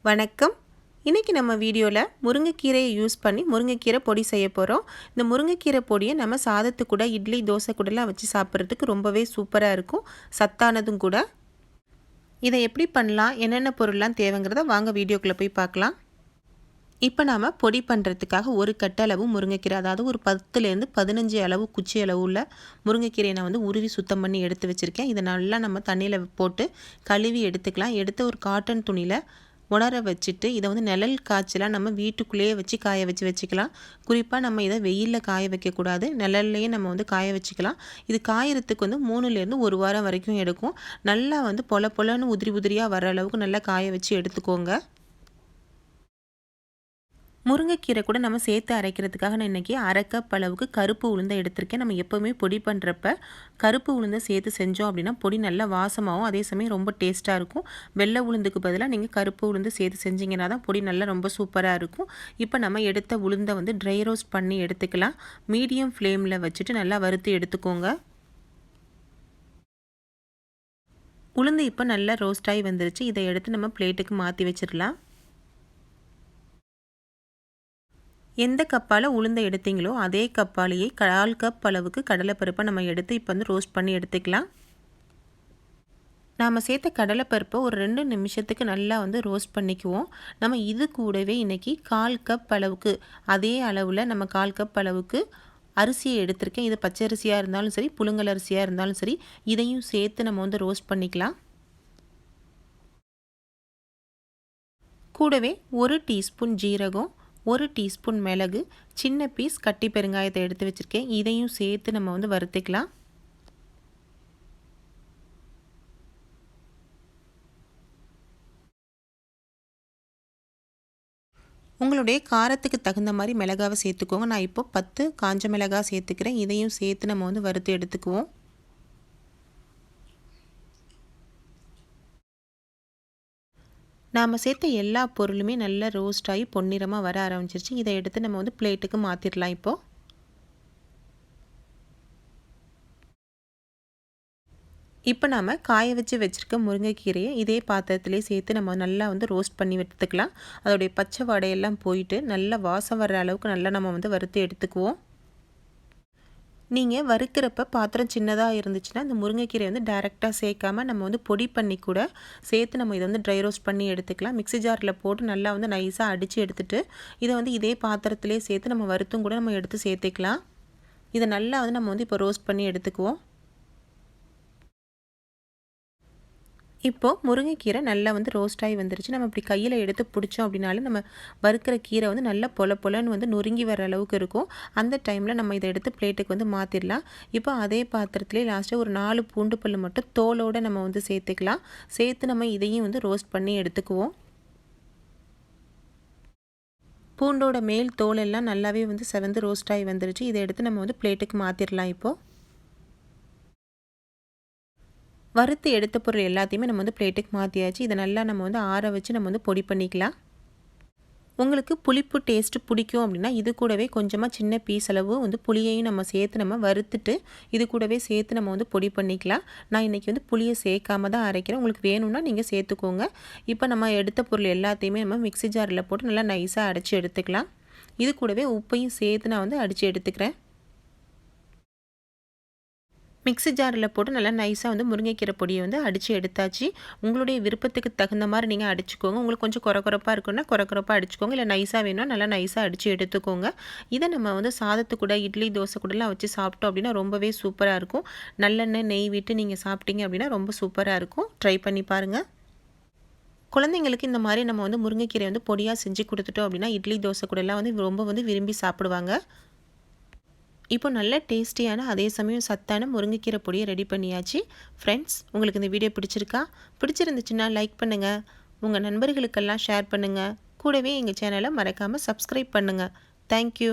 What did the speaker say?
வணக்கம். இன்றைக்கி நம்ம வீடியோவில் முருங்கைக்கீரையை யூஸ் பண்ணி முருங்கைக்கீரை பொடி செய்ய போகிறோம். இந்த முருங்கைக்கீரை பொடியை நம்ம சாதத்து கூட இட்லி தோசை கூடலாம் வச்சு சாப்பிட்றதுக்கு ரொம்பவே சூப்பராக இருக்கும், சத்தானதும் கூட. இதை எப்படி பண்ணலாம், என்னென்ன பொருள்லாம் தேவைங்கிறத வாங்க வீடியோக்குள்ளே போய் பார்க்கலாம். இப்போ நாம் பொடி பண்ணுறதுக்காக ஒரு கட்டு அளவு முருங்கைக்கீரை, அதாவது ஒரு 10லேருந்து 15 அளவு குச்சி அளவு உள்ள முருங்கைக்கீரையை நான் வந்து உருவி சுத்தம் பண்ணி எடுத்து வச்சுருக்கேன். இதை நல்லா நம்ம தண்ணியில் போட்டு கழுவி எடுத்துக்கலாம். எடுத்து ஒரு காட்டன் துணியில் உணர வச்சுட்டு இதை வந்து நிழல் காய்ச்சலாம் நம்ம வீட்டுக்குள்ளேயே வச்சு காய வச்சுக்கலாம். குறிப்பாக நம்ம இதை வெயிலில் காய வைக்கக்கூடாது, நிழல்லையே நம்ம வந்து காய வச்சுக்கலாம். இது காயறதுக்கு வந்து 3லேருந்து 1 வாரம் வரைக்கும் எடுக்கும். நல்லா வந்து பொல பொலன்னு உதிரியாக வர அளவுக்கு நல்லா காய வச்சு எடுத்துக்கோங்க. முருங்கைக்கீரை கூட நம்ம சேர்த்து அரைக்கிறதுக்காக நான் இன்றைக்கி 1/2 கப் அளவுக்கு கருப்பு உளுந்தை எடுத்திருக்கேன். நம்ம எப்போவுமே பொடி பண்ணுறப்ப கருப்பு உளுந்தை சேர்த்து செஞ்சோம் அப்படின்னா பொடி நல்லா வாசமாகவும் அதே சமயம் ரொம்ப டேஸ்ட்டாக இருக்கும். வெள்ளை உளுந்துக்கு பதிலாக நீங்கள் கருப்பு உளுந்து சேர்த்து செஞ்சிங்கன்னா தான் பொடி நல்லா ரொம்ப சூப்பராக இருக்கும். இப்போ நம்ம எடுத்த உளுந்தை வந்து ட்ரை ரோஸ்ட் பண்ணி எடுத்துக்கலாம். மீடியம் ஃப்ளேமில் வச்சுட்டு நல்லா வறுத்து எடுத்துக்கோங்க. உளுந்து இப்போ நல்லா ரோஸ்ட் ஆகி வந்துருச்சு. இதை எடுத்து நம்ம பிளேட்டுக்கு மாற்றி வச்சிடலாம். எந்த கப்பால் உளுந்தை எடுத்தீங்களோ அதே கப்பாலேயே 1/4 கப் அளவுக்கு கடலைப்பருப்பை நம்ம எடுத்து இப்போ வந்து ரோஸ்ட் பண்ணி எடுத்துக்கலாம். நாம் சேர்த்த கடலைப்பருப்பை ஒரு 2 நிமிஷத்துக்கு நல்லா வந்து ரோஸ்ட் பண்ணிக்குவோம். நம்ம இது கூடவே இன்றைக்கி 1/4 கப் அளவுக்கு, அதே அளவில் நம்ம 1/4 கப் அளவுக்கு அரிசியை எடுத்திருக்கேன். இது பச்சை அரிசியாக இருந்தாலும் சரி, புழுங்கல் அரிசியாக இருந்தாலும் சரி, இதையும் சேர்த்து நம்ம வந்து ரோஸ்ட் பண்ணிக்கலாம். கூடவே 1 டீஸ்பூன் ஜீரகம், 1 டீஸ்பூன் மிளகு, சின்ன பீஸ் கட்டி பெருங்காயத்தை எடுத்து வச்சுருக்கேன். இதையும் சேர்த்து நம்ம வந்து வறுத்துக்கலாம். உங்களுடைய காரத்துக்கு தகுந்த மாதிரி மிளகாவை சேர்த்துக்கோங்க. நான் இப்போ 10 காஞ்ச மிளகாய் சேர்த்துக்கிறேன். இதையும் சேர்த்து நம்ம வந்து வறுத்து எடுத்துக்குவோம். நாம் சேர்த்த எல்லா பொருளுமே நல்லா ரோஸ்ட் ஆகி பொன்னிறமாக வர ஆரம்பிச்சிருச்சு. இதை எடுத்து நம்ம வந்து பிளேட்டுக்கு மாற்றிடலாம். இப்போது நாம் காய வச்சுருக்க முருங்கைக்கீரையை இதே பாத்திரத்திலே சேர்த்து நம்ம நல்லா வந்து ரோஸ்ட் பண்ணி எடுத்துக்கலாம். அதோடைய பச்சை வாடையெல்லாம் போயிட்டு நல்லா வாசம் வர்ற அளவுக்கு நல்லா நம்ம வந்து வறுத்து எடுத்துக்குவோம். நீங்கள் வறுக்கிறப்ப பாத்திரம் சின்னதாக இருந்துச்சுன்னா இந்த முருங்கைக்கீரை வந்து டைரெக்டாக சேர்க்காம நம்ம வந்து பொடி பண்ணி கூட சேர்த்து நம்ம இதை வந்து ட்ரை ரோஸ்ட் பண்ணி எடுத்துக்கலாம். மிக்ஸி ஜாரில் போட்டு நல்லா வந்து நைஸாக அடித்து எடுத்துகிட்டு இதை வந்து இதே பாத்திரத்திலே சேர்த்து நம்ம வறுத்தும் கூட நம்ம எடுத்து சேர்த்துக்கலாம். இதை நல்லா வந்து நம்ம வந்து இப்போ ரோஸ்ட் பண்ணி எடுத்துக்குவோம். இப்போது முருங்கைக்கீரை நல்லா வந்து ரோஸ்ட் ஆகி வந்துருச்சு. நம்ம இப்படி கையில் எடுத்து பிடிச்சோம் அப்படின்னாலும் நம்ம வறுக்கிற கீரை வந்து நல்லா பொலன்னு வந்து நொறுங்கி வர அளவுக்கு இருக்கும். அந்த டைமில் நம்ம இதை எடுத்து பிளேட்டுக்கு வந்து மாற்றிடலாம். இப்போ அதே பாத்திரத்துலேயே லாஸ்ட்டாக ஒரு 4 பூண்டு பல் மட்டும் தோலோடு நம்ம வந்து சேர்த்துக்கலாம். சேர்த்து நம்ம இதையும் வந்து ரோஸ்ட் பண்ணி எடுத்துக்குவோம். பூண்டோட மேல் தோல் எல்லாம் நல்லாவே வந்து செவந்து ரோஸ்ட் ஆகி வந்துருச்சு. இதை எடுத்து நம்ம வந்து பிளேட்டுக்கு மாற்றிடலாம். இப்போது வறுத்து எடுத்த பொருள் எல்லாத்தையுமே நம்ம வந்து பிளேட்டுக்கு மாற்றியாச்சு. இதை நல்லா நம்ம வந்து ஆற வச்சு நம்ம வந்து பொடி பண்ணிக்கலாம். உங்களுக்கு புளிப்பு டேஸ்ட்டு பிடிக்கும் அப்படின்னா இது கூடவே கொஞ்சமாக சின்ன பீஸ் அளவு வந்து புளியையும் நம்ம சேர்த்து நம்ம வறுத்துட்டு இது கூடவே சேர்த்து நம்ம வந்து பொடி பண்ணிக்கலாம். நான் இன்றைக்கி வந்து புளியை சேர்க்காம தான் அரைக்கிறேன். உங்களுக்கு வேணும்னா நீங்கள் சேர்த்துக்கோங்க. இப்போ நம்ம எடுத்த பொருள் எல்லாத்தையுமே நம்ம மிக்ஸி ஜாரில் போட்டு நல்லா நைஸாக அரைச்சி எடுத்துக்கலாம். இது கூடவே உப்பையும் சேர்த்து நான் வந்து அடித்து எடுத்துக்கிறேன். மிக்ஸி ஜாரில் போட்டு நல்லா நைஸாக வந்து முருங்கைக்கீரை பொடியை வந்து அடித்து எடுத்தாச்சு. உங்களுடைய விருப்பத்துக்கு தகுந்த மாதிரி நீங்கள் அடிச்சுக்கோங்க. உங்களுக்கு கொஞ்சம் குறப்பாக இருக்குன்னா குறப்பாக அடிச்சுக்கோங்க. இல்லை நைஸாக வேணும்னா நல்லா நைஸாக அடித்து எடுத்துக்கோங்க. இதை நம்ம வந்து சாதத்து கூட இட்லி தோசை கூடலாம் வச்சு சாப்பிட்டோம் அப்படின்னா ரொம்பவே சூப்பராக இருக்கும். நல்லெண்ணெய் நெய் விட்டு நீங்கள் சாப்பிட்டீங்க அப்படின்னா ரொம்ப சூப்பராக இருக்கும். ட்ரை பண்ணி பாருங்கள். குழந்தைங்களுக்கு இந்த மாதிரி நம்ம வந்து முருங்கைக்கீரை வந்து பொடியாக செஞ்சு கொடுத்துட்டோம் அப்படின்னா இட்லி தோசை கூடலாம் வந்து ரொம்ப வந்து விரும்பி சாப்பிடுவாங்க. இப்போ நல்ல டேஸ்டியான அதே சமயம் சத்தான முருங்கைக்கீரை பொடியை ரெடி பண்ணியாச்சு. ஃப்ரெண்ட்ஸ், உங்களுக்கு இந்த வீடியோ பிடிச்சிருந்துச்சுன்னா லைக் பண்ணுங்கள், உங்கள் நண்பர்களுக்கெல்லாம் ஷேர் பண்ணுங்கள். கூடவே எங்கள் சேனலை மறக்காமல் சப்ஸ்கிரைப் பண்ணுங்கள். தேங்க்யூ.